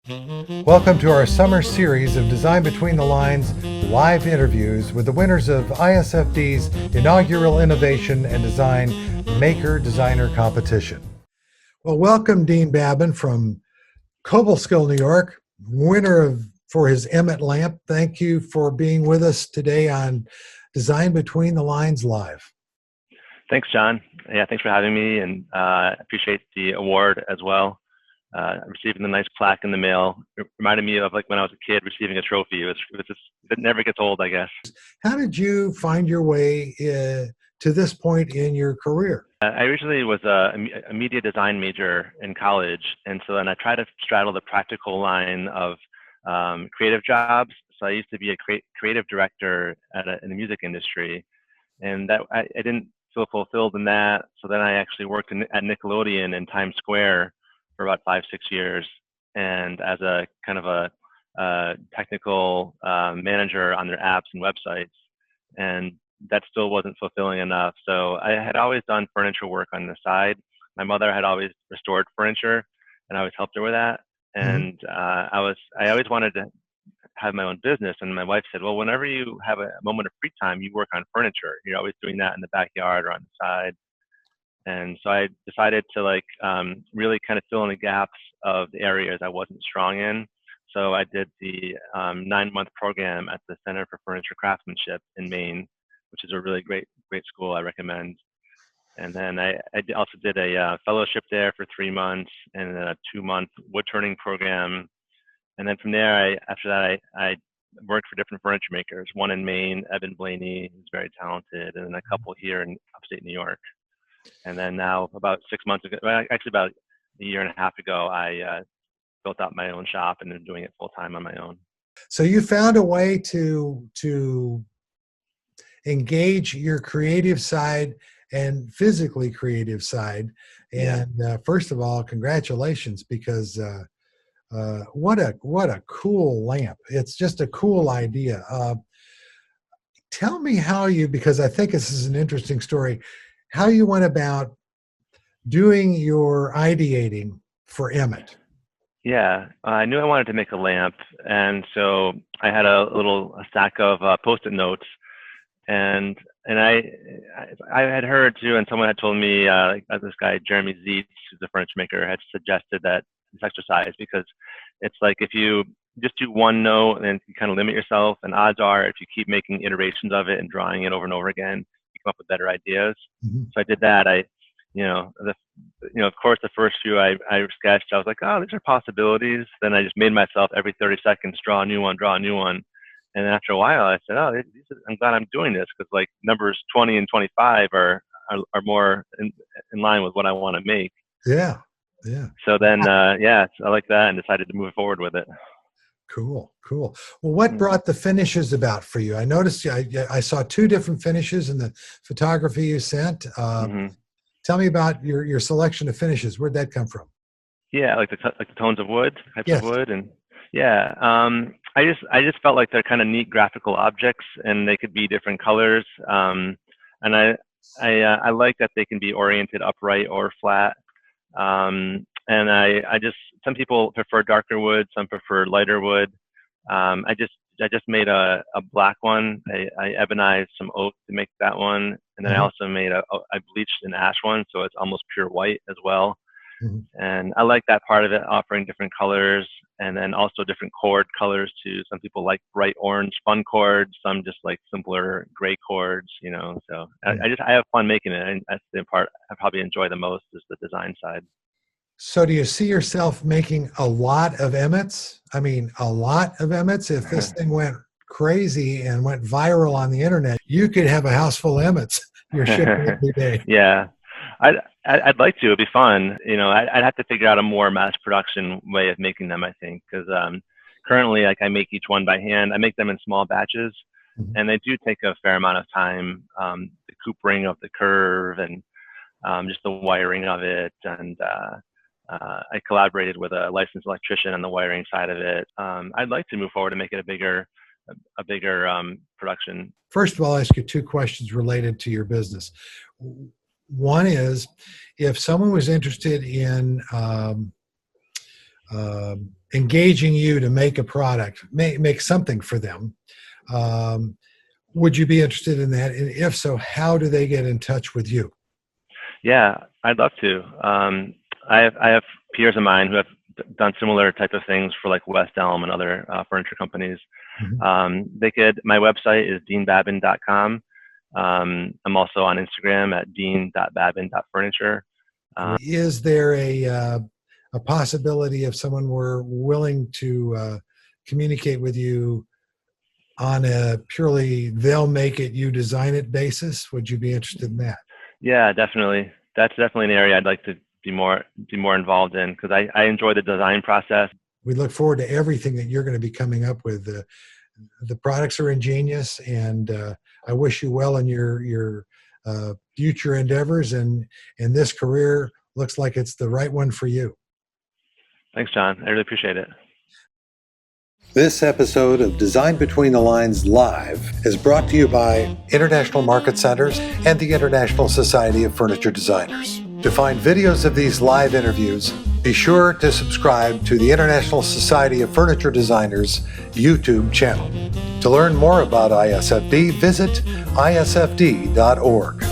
Welcome to our summer series of Design Between the Lines live interviews with the winners of ISFD's inaugural Innovation and Design Maker Designer Competition. Well, welcome Dean Babin from Cobleskill, New York, for his Emmett lamp. Thank you for being with us today on Design Between the Lines Live. Thanks, John. Yeah, thanks for having me, and I appreciate the award as well. Receiving the nice plaque in the mail. It reminded me of like when I was a kid receiving a trophy. It never gets old, I guess. How did you find your way to this point in your career? I originally was a media design major in college, and so then I tried to straddle the practical line of creative jobs. So I used to be a creative director in the music industry, and that I didn't feel fulfilled in that. So then I actually worked at Nickelodeon in Times Square for about 5-6 years, and as a kind of a technical manager on their apps and websites, and that still wasn't fulfilling enough. So I had always done furniture work on the side. My mother had always restored furniture, and I always helped her with that. And I always wanted to have my own business. And my wife said, well, whenever you have a moment of free time, you work on furniture. You're always doing that in the backyard or on the side. And so I decided to really kind of fill in the gaps of the areas I wasn't strong in. So I did the 9-month program at the Center for Furniture Craftsmanship in Maine, which is a really great school I recommend. And then I also did a fellowship there for 3 months, and then a 2-month wood turning program. And then from there, after that, I worked for different furniture makers, one in Maine, Evan Blaney, who's very talented, and then a couple here in upstate New York. And then now, about 6 months ago, actually about a year and a half ago, I built out my own shop and am doing it full time on my own. So you found a way to engage your creative side and physically creative side. And first of all, congratulations, because what a cool lamp. It's just a cool idea. Tell me how because I think this is an interesting story, how you went about doing your ideating for Emmett. Yeah, I knew I wanted to make a lamp, and so I had a stack of Post-it notes, and I had heard too, and someone had told me this guy Jeremy Zietz, who's a furniture maker, had suggested that this exercise, because it's like if you just do one note and you kind of limit yourself, and odds are if you keep making iterations of it and drawing it over and over again, you come up with better ideas. Mm-hmm. So I did that. Of course, the first few I sketched, I was like, oh, these are possibilities. Then I just made myself every 30 seconds draw a new one. And then after a while, I said, oh, I'm glad I'm doing this, because like numbers 20 and 25 are more in line with what I want to make. Yeah. So then, I like that and decided to move forward with it. Cool. Well, what brought the finishes about for you? I noticed I saw 2 different finishes in the photography you sent. Tell me about your selection of finishes. Where'd that come from? Yeah, like the tones of wood, types of wood, and I just felt like they're kind of neat graphical objects, and they could be different colors. And I like that they can be oriented upright or flat. And some people prefer darker wood, some prefer lighter wood. I just made a black one. I ebonized some oak to make that one, and then I also made I bleached an ash one, so it's almost pure white as well. And I like that part of it, offering different colors, and then also different cord colors too. Some people like bright orange fun cords, some just like simpler gray cords, So I have fun making it, and that's the part I probably enjoy the most, is the design side. So do you see yourself making a lot of Emmets? I mean, a lot of Emmets? If this thing went crazy and went viral on the internet, you could have a house full of Emmets you're shipping every day. Yeah, I'd like to. It'd be fun. I'd have to figure out a more mass production way of making them, I think, because currently, I make each one by hand. I make them in small batches, and they do take a fair amount of time. The coopering of the curve and just the wiring of it, and I collaborated with a licensed electrician on the wiring side of it. I'd like to move forward and make it a bigger production. First of all, I'll ask you 2 questions related to your business. One is, if someone was interested in engaging you to make a product, make something for them. Would you be interested in that? And if so, how do they get in touch with you? Yeah, I'd love to. I have peers of mine who have done similar type of things for like West Elm and other furniture companies. My website is deanbabin.com. I'm also on Instagram at dean.babin.furniture. Is there a possibility if someone were willing to communicate with you on a purely they'll make it, you design it basis? Would you be interested in that? Yeah, definitely. That's definitely an area I'd like to be more involved in, because I enjoy the design process. We look forward to everything that you're going to be coming up with. The products are ingenious, and I wish you well in your future endeavors. And this career looks like it's the right one for you. Thanks, John. I really appreciate it. This episode of Design Between the Lines Live is brought to you by International Market Centers and the International Society of Furniture Designers. To find videos of these live interviews, be sure to subscribe to the International Society of Furniture Designers YouTube channel. To learn more about ISFD, visit isfd.org.